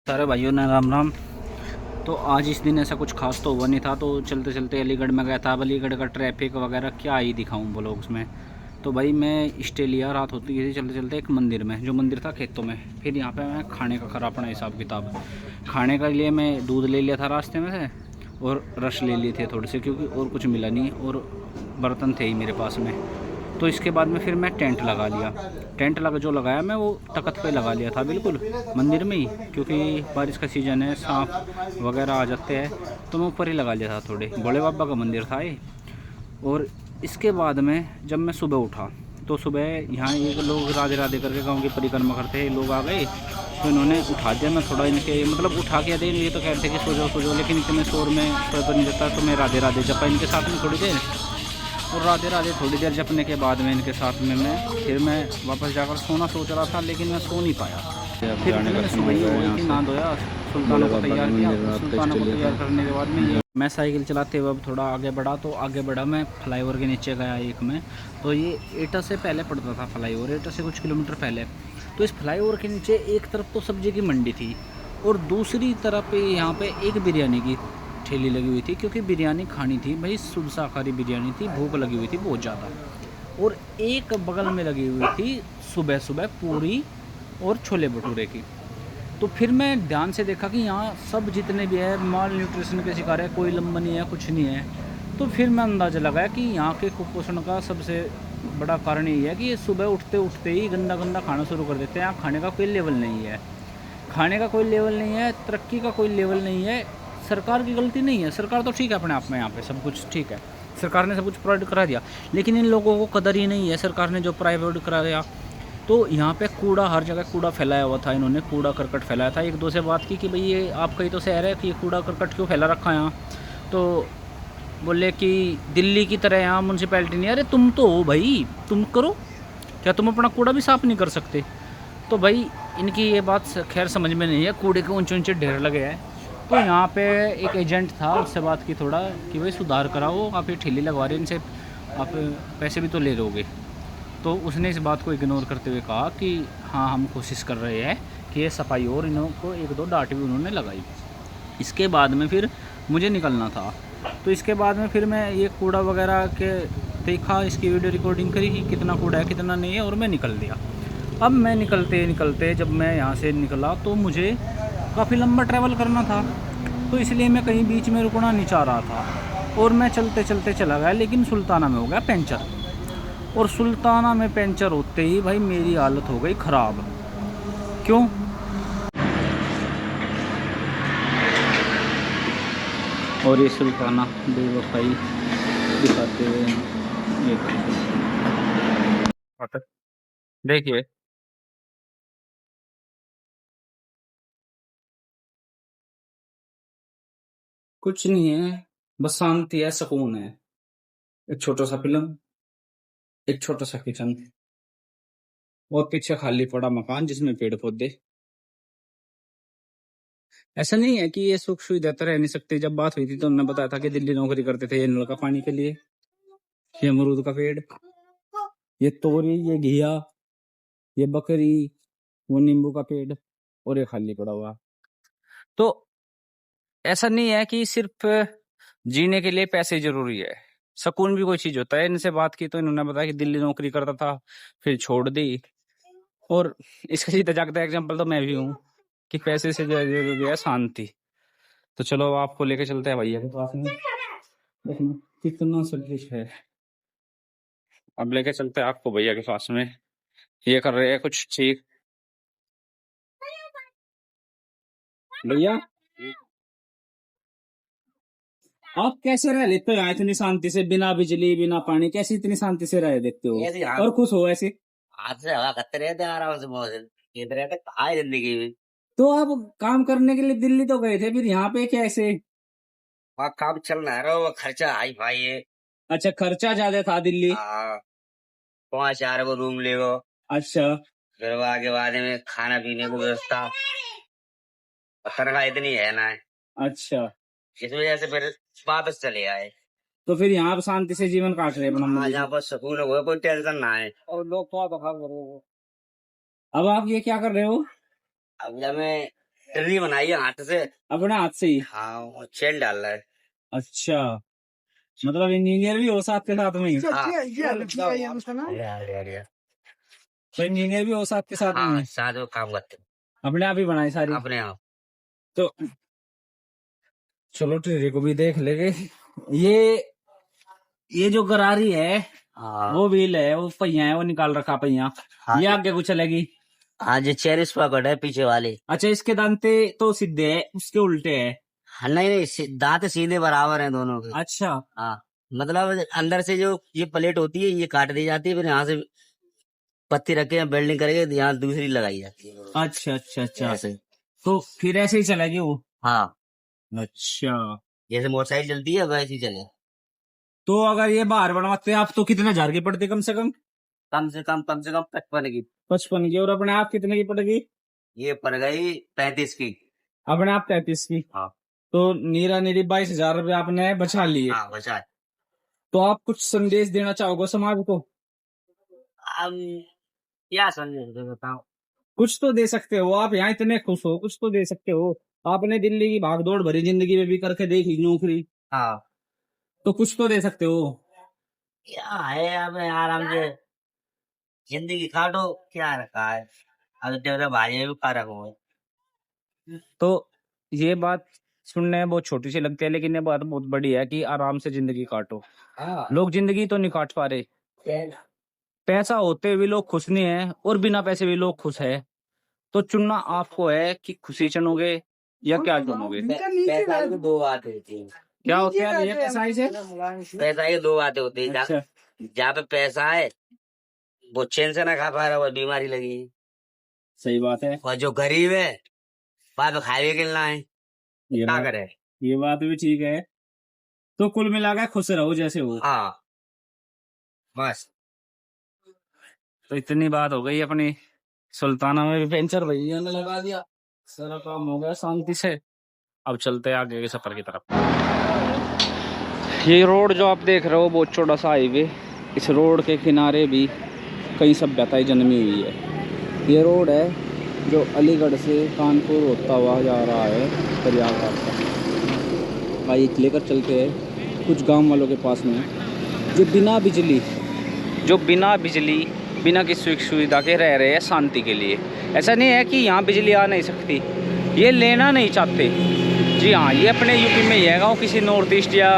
सारे भाइयों ने राम राम। तो आज इस दिन ऐसा कुछ खास तो हुआ नहीं था, तो चलते चलते अलीगढ़ में गया था। अब अलीगढ़ का ट्रैफिक वगैरह क्या ही दिखाऊं ब्लॉग्स में। तो भाई मैं स्टे लिया, रात होती थी, चलते चलते एक मंदिर में, जो मंदिर था खेतों में। फिर यहाँ पे मैं खाने का करा अपना हिसाब किताब। खाने के लिए मैं दूध ले लिया था रास्ते में से, और रस ले लिए थे थोड़े से, क्योंकि और कुछ मिला नहीं, और बर्तन थे ही मेरे पास में। तो इसके बाद में फिर मैं टेंट लगा लिया। टेंट लगा जो लगाया मैं, वो तख्त पे लगा लिया था बिल्कुल मंदिर में ही, क्योंकि बारिश का सीज़न है, सांप वगैरह आ जाते हैं। तो मैं ऊपर ही लगा लिया था। थोड़े भोले बाबा का मंदिर था ये। और इसके बाद में जब मैं सुबह उठा, तो सुबह यहाँ एक लोग राधे राधे करके गाँव की परिक्रमा करते हैं, लोग आ गए। तो इन्होंने उठा दिया। मैं थोड़ा इनके मतलब उठा के दे, ये तो कह रहे थे कि सो जाओ, लेकिन इतने शोर में सोए तो नहीं देता। तो मैं राधे राधे जपा इनके साथ में थोड़ी देर, और राधे राधे थोड़ी देर जपने के बाद में इनके साथ में मैं वापस जाकर सोना सोच रहा था, लेकिन मैं सो नहीं पाया। फिर मैंने सुबह ही हो गई थी, नहा धोया, सुल्तानों को तैयार किया। सुल्तानों को तैयार करने के बाद में ये मैं साइकिल चलाते हुए अब थोड़ा आगे बढ़ा। तो आगे बढ़ा, मैं फ्लाईओवर के नीचे गया एक में। तो ये एटा से पहले पड़ता था फ्लाईओवर, एटा से कुछ किलोमीटर पहले। तो इस फ्लाईओवर के नीचे एक तरफ तो सब्जी की मंडी थी, और दूसरी तरफ यहाँ पे एक बिरयानी की ठेली लगी हुई थी, क्योंकि बिरयानी खानी थी भाई, शुद्ध शाकाहारी बिरयानी थी, भूख लगी हुई थी बहुत ज़्यादा। और एक बगल में लगी हुई थी सुबह सुबह पूरी और छोले भटूरे की। तो फिर मैं ध्यान से देखा कि यहाँ सब जितने भी है माल न्यूट्रिशन के शिकार है, कोई लंबा नहीं है, कुछ नहीं है। तो फिर मैं अंदाज़ा लगाया कि यहाँ के कुपोषण का सबसे बड़ा कारण यही है कि ये सुबह उठते उठते ही गंदा गंदा खाना शुरू कर देते हैं। यहाँ खाने का कोई लेवल नहीं है, खाने का कोई लेवल नहीं है, तरक्की का कोई लेवल नहीं है। सरकार की गलती नहीं है, सरकार तो ठीक है अपने आप में, यहाँ पे सब कुछ ठीक है, सरकार ने सब कुछ प्रोवाइड करा दिया, लेकिन इन लोगों को कदर ही नहीं है सरकार ने जो प्रोवाइड करा दिया। तो यहाँ पे कूड़ा, हर जगह कूड़ा फैलाया हुआ था, इन्होंने कूड़ा करकट फैलाया था। एक दो से बात की कि भाई ये आपका ही तो शहर है कि ये कूड़ा करकट क्यों फैला रखा है यहाँ। तो बोले कि दिल्ली की तरह यहाँ म्यूनसिपैलिटी नहीं है। अरे तुम तो हो भाई, तुम करो, क्या तुम अपना कूड़ा भी साफ़ नहीं कर सकते? तो भाई इनकी ये बात खैर समझ में नहीं है, कूड़े के ऊंचे ऊंचे ढेर लगे हैं। तो यहाँ पे एक एजेंट था, उससे बात की थोड़ा कि भाई सुधार कराओ, आप ये ठेली लगवा रहे हैं, इनसे आप पैसे भी तो ले लोगे। तो उसने इस बात को इग्नोर करते हुए कहा कि हाँ हम कोशिश कर रहे हैं कि ये सफाई, और इनको एक दो डांट भी उन्होंने लगाई। इसके बाद में फिर मुझे निकलना था। तो इसके बाद में फिर मैं ये कूड़ा वगैरह के देखा, इसकी वीडियो रिकॉर्डिंग करी कि कितना कूड़ा है कितना नहीं है, और मैं निकल दिया। अब मैं निकलते निकलते जब मैं यहाँ से निकला, तो मुझे काफ़ी लंबा ट्रैवल करना था, तो इसलिए मैं कहीं बीच में रुकना नहीं चाह रहा था, और मैं चलते चलते चला गया। लेकिन सुल्ताना में हो गया पंचर, और सुल्ताना में पंचर होते ही भाई मेरी हालत हो गई ख़राब। क्यों? और ये सुल्ताना बेवफाई दिखाते हुए ये देखिए, कुछ नहीं है, बस शांति है, सुकून है। एक छोटा सा फिल्म, एक छोटा सा किचन, और पीछे खाली पड़ा मकान जिसमें पेड़ पौधे। ऐसा नहीं है कि ये सुख सुविधा तो रह नहीं सकती। जब बात हुई थी तो उन्होंने बताया था कि दिल्ली नौकरी करते थे, ये नल का पानी के लिए, ये अमरूद का पेड़, ये तोरी, ये घिया, ये बकरी, वो नींबू का पेड़, और ये खाली पड़ा हुआ। तो ऐसा नहीं है कि सिर्फ जीने के लिए पैसे जरूरी है, सुकून भी कोई चीज होता है। इनसे बात की तो इन्होंने बताया कि दिल्ली नौकरी करता था, फिर छोड़ दी। और इसका सीधा जागता एग्जाम्पल तो मैं भी हूँ कि पैसे से जरूरी है शांति। तो चलो आपको लेके चलते हैं भैया के पास में, देखना कितना सेल्फिश है। अब लेके चलते हैं आपको भैया के पास में, ये कर रहे हैं कुछ ठीक। भैया आप कैसे रह लेते हो यहाँ इतनी शांति से, बिना बिजली बिना पानी, कैसे इतनी शांति से रह देते हो ऐसे और खुश हो ऐसे? हाथ से हवा करते रहते हैं आराम से, मौज इधर रहते कहा है जिंदगी में। तो आप काम करने के लिए दिल्ली तो गए थे, फिर यहाँ पे कैसे? वहाँ काम चल रहा है, वो खर्चा हाई फाई है। अच्छा, खर्चा ज्यादा था दिल्ली। हाँ, 5-4 को रूम ले गो, अच्छा फिर वो आगे बाद में खाना पीने की व्यवस्था, और तनख्वाह इतनी है ना, अच्छा, इस वजह से फिर वापस चले आए। तो फिर यहाँ पे शांति से जीवन काट रहे हैं अपना हाँ, मजे जहाँ से। पर सुकून हो कोई टेंशन ना है। और लोग तो खा कर रहे हो। अब आप ये क्या कर रहे हो? अब जब मैं टिर्री बनाई है हाथ से। अपने हाथ से ही? हाँ, चेन डाल रहा है। अच्छा, मतलब इंजीनियर भी हो साथ के साथ में ही? हाँ। तो इंजीनियर भी हो साथ के साथ हाँ, में? साथ में काम करते हैं। अपने आप ही बनाई सारी? अपने आप। तो चलो टेरे को भी देख लेंगे। ये जो गरारी है, हाँ। वो व्हील है, वो पहिया है, वो निकाल रखा पहिया। हाँ। ये आगे कुछ चलेगी? हाँ, जो चेयर इस पकड़ है पीछे वाले। अच्छा, इसके दांते तो सीधे है, उसके उल्टे है? हाँ, नहीं नहीं, दांत सीधे बराबर हैं दोनों के। अच्छा। हाँ, मतलब अंदर से जो ये प्लेट होती है ये काट दी जाती है, फिर यहाँ से पत्ती रखे वेल्डिंग करके यहाँ दूसरी लगाई जाती है। अच्छा अच्छा अच्छा, ऐसे। तो फिर ऐसे ही चलेगी वो? हाँ, अच्छा, जैसे मोटरसाइकिल चलती है वैसे ही चले। तो अगर ये बाहर बनवाते आप तो कितने हजार की पड़ती कम से कम? कम से कम 55 की। 55 की। और अपने आप कितने की पड़ेगी? ये पड़ गई 35 की। अपने आप 33 की। हाँ। तो नीरा नीरी 22,000 रुपये आपने बचा लिए। हाँ, बचा है। तो आप कुछ संदेश देना चाहोगे समाज को? अब क्या संदेश दे बताओ। कुछ तो दे सकते हो, आप यहाँ इतने खुश हो, कुछ तो दे सकते हो। आपने दिल्ली की भागदौड़ भरी जिंदगी में भी करके देख ली नौकरी, हाँ, तो कुछ तो दे सकते हो। क्या है अब आराम से जिंदगी काटो, क्या रखा है। अब तेरे भाई भी खा रखो है। तो ये बात सुनने में बहुत छोटी सी लगती है, लेकिन ये बात बहुत बड़ी है कि आराम से जिंदगी काटो। हाँ। लोग जिंदगी तो नहीं काट पा रहे। पैसा होते भी लोग खुश नहीं है, और बिना पैसे भी लोग खुश है। तो चुनना आपको है कि खुशी चुनोगे या क्या चुनोगे। पैसा की दो बातें होती है। क्या होते हैं ये पैसा से? पैसा की दो बातें होती है। अच्छा। जहाँ पे पैसा है वो चैन से ना खा पा रहा, वो बीमारी लगी। सही बात है। और जो गरीब है वहां पे खाए गिलना है, क्या करे। ये बात भी ठीक है। तो कुल मिला के खुश रहो जैसे हो। हाँ, बस। तो इतनी बात हो गई अपनी। सुल्ताना में भी पंचर भैया ने लगा दिया, सारा काम हो गया शांति से। अब चलते हैं आगे के सफर की तरफ। ये रोड जो आप देख रहे हो बहुत छोटा सा हाईवे, इस रोड के किनारे भी कई सभ्यताएं जन्मी हुई है। ये रोड है जो अलीगढ़ से कानपुर होता हुआ जा रहा है प्रयागराज तक। भाई लेकर चलते हैं कुछ गांव वालों के पास में, जो बिना बिजली बिना किसी सुविधा के रह रहे हैं शांति के लिए। ऐसा नहीं है कि यहाँ बिजली आ नहीं सकती, ये लेना नहीं चाहते। जी हाँ, ये अपने यूपी में ही है गाँव, किसी नॉर्थ ईस्ट या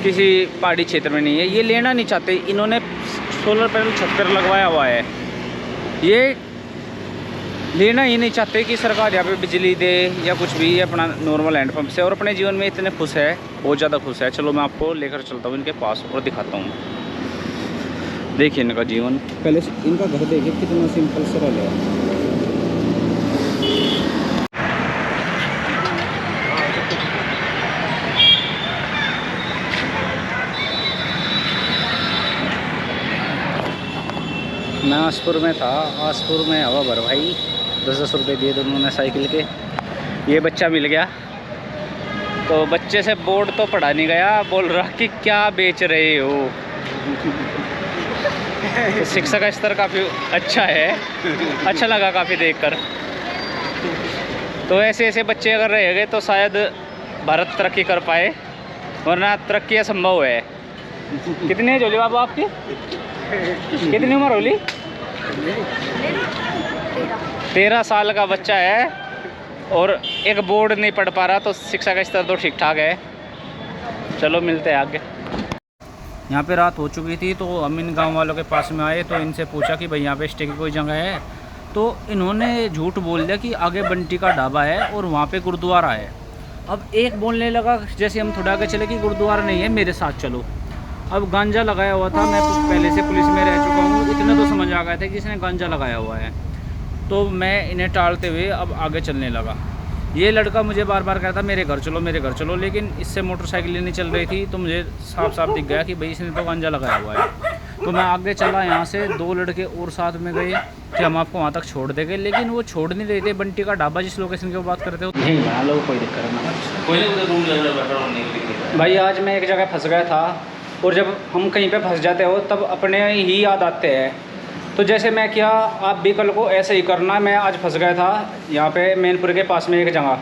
किसी पहाड़ी क्षेत्र में नहीं है। ये लेना नहीं चाहते, इन्होंने सोलर पैनल छत पर लगवाया हुआ है। ये लेना ही नहीं चाहते कि सरकार यहाँ पे बिजली दे या कुछ भी, अपना नॉर्मल हैंडपम्प से, और अपने जीवन में इतने खुश है, बहुत ज़्यादा खुश है। चलो मैं आपको लेकर चलता हूँ इनके पास और दिखाता हूँ। देखिए इनका जीवन, पहले इनका घर देखिए कितना सिंपल सरल है। मैं आसपुर में था, आसपुर में हवा भर भाई, 10-10 रुपये दिए दोनों ने साइकिल के। ये बच्चा मिल गया, तो बच्चे से बोर्ड तो पढ़ा नहीं गया, बोल रहा कि क्या बेच रहे हो। तो शिक्षा का स्तर काफ़ी अच्छा है, अच्छा लगा काफ़ी देखकर। तो ऐसे ऐसे बच्चे अगर रहेंगे तो शायद भारत तरक्की कर पाए, वरना तरक्की असंभव है। कितनी एज होली बाबू आपकी? कितनी उम्र होली? 13 साल का बच्चा है और एक बोर्ड नहीं पढ़ पा रहा, तो शिक्षा का स्तर तो ठीक ठाक है। चलो मिलते हैं आगे। यहाँ पे रात हो चुकी थी, तो हम इन गांव वालों के पास में आए, तो इनसे पूछा कि भाई यहाँ पे स्टे की कोई जगह है। तो इन्होंने झूठ बोल दिया कि आगे बंटी का ढाबा है और वहाँ पे गुरुद्वारा है। अब एक बोलने लगा जैसे हम थोड़ा आगे चले कि गुरुद्वारा नहीं है, मेरे साथ चलो। अब गांजा लगाया हुआ था, मैं पहले से पुलिस में रह चुका हूँ, इतना तो समझ आ गया था कि इसने गांजा लगाया हुआ है। तो मैं इन्हें टालते हुए अब आगे चलने लगा। ये लड़का मुझे बार बार कहता मेरे घर चलो मेरे घर चलो, लेकिन इससे मोटरसाइकिल नहीं चल रही थी, तो मुझे साफ साफ दिख गया कि भाई इसने तो गांजा लगाया हुआ है। तो मैं आगे चला, यहाँ से 2 लड़के और साथ में गए कि हम आपको वहाँ तक छोड़ देंगे, लेकिन वो छोड़ नहीं रहे थे। बंटी का ढाबा जिस लोकेशन की बात करते हो नहीं बना लो, कोई दिक्कत नहीं। भाई आज मैं एक जगह फंस गया था, और जब हम कहीं पे फंस जाते हो तब अपने ही याद आते हैं। तो जैसे मैं किया, आप भी कल को ऐसे ही करना। मैं आज फंस गया था यहाँ पे मैनपुर के पास में एक जगह,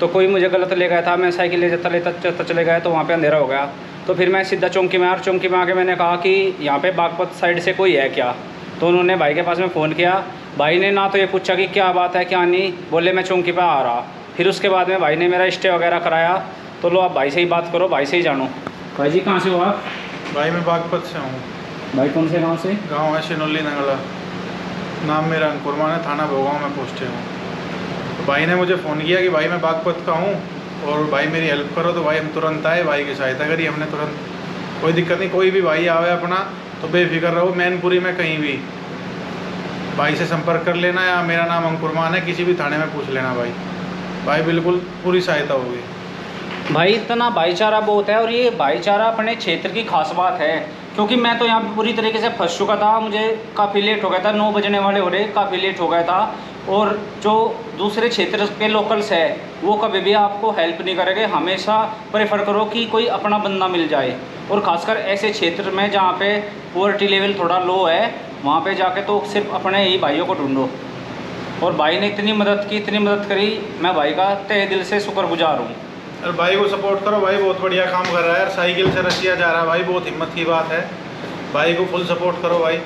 तो कोई मुझे गलत ले गया था, मैं साइकिल ले जाता चले गया, तो वहाँ पे अंधेरा हो गया। तो फिर मैं सीधा चौंकी में चौंकी में आके मैंने कहा कि यहाँ पे बागपत साइड से कोई है क्या। तो उन्होंने भाई के पास में फ़ोन किया, भाई ने ना तो ये पूछा कि क्या बात है क्या नहीं, बोले मैं चौंकी पर आ रहा। फिर उसके बाद में भाई ने मेरा स्टे वगैरह कराया। तो लो आप भाई से ही बात करो, भाई से ही जानो। भाई जी कहाँ से हो आप? भाई मैं बागपत से हूँ। भाई कौन से गाँव से? गांव है शिनोली नंगला। नाम मेरा अंकुर मान है, थाना भोगांव में पोस्टे हूँ। तो भाई ने मुझे फ़ोन किया कि भाई मैं बागपत का हूँ और भाई मेरी हेल्प करो। तो भाई हम तुरंत आए, भाई की सहायता करी हमने तुरंत। कोई दिक्कत नहीं, कोई भी भाई आवे अपना तो बेफिक्र रहो, मैनपुरी में कहीं भी भाई से संपर्क कर लेना, या मेरा नाम अंकुर मान है, किसी भी थाने में पूछ लेना भाई। भाई बिल्कुल पूरी सहायता होगी। भाई इतना भाईचारा बहुत है, और ये भाईचारा अपने क्षेत्र की खास बात है। क्योंकि मैं तो यहाँ पे पूरी तरीके से फंस चुका था, मुझे काफ़ी लेट हो गया था, 9 बजने वाले हो रहे, काफ़ी लेट हो गया था। और जो दूसरे क्षेत्र के लोकल्स है वो कभी भी आपको हेल्प नहीं करेंगे। हमेशा प्रेफर करो कि कोई अपना बंदा मिल जाए, और ख़ासकर ऐसे क्षेत्र में जहाँ पे पॉवर्टी लेवल थोड़ा लो है, वहाँ पे जाके तो सिर्फ अपने ही भाइयों को ढूंढो। और भाई ने इतनी मदद की, इतनी मदद करी, मैं भाई का तहे दिल से शुक्रगुजार हूँ। अरे भाई को सपोर्ट करो, भाई बहुत बढ़िया काम कर रहा है यार, साइकिल से रसिया जा रहा है भाई, बहुत हिम्मत की बात है। भाई को फुल सपोर्ट करो भाई।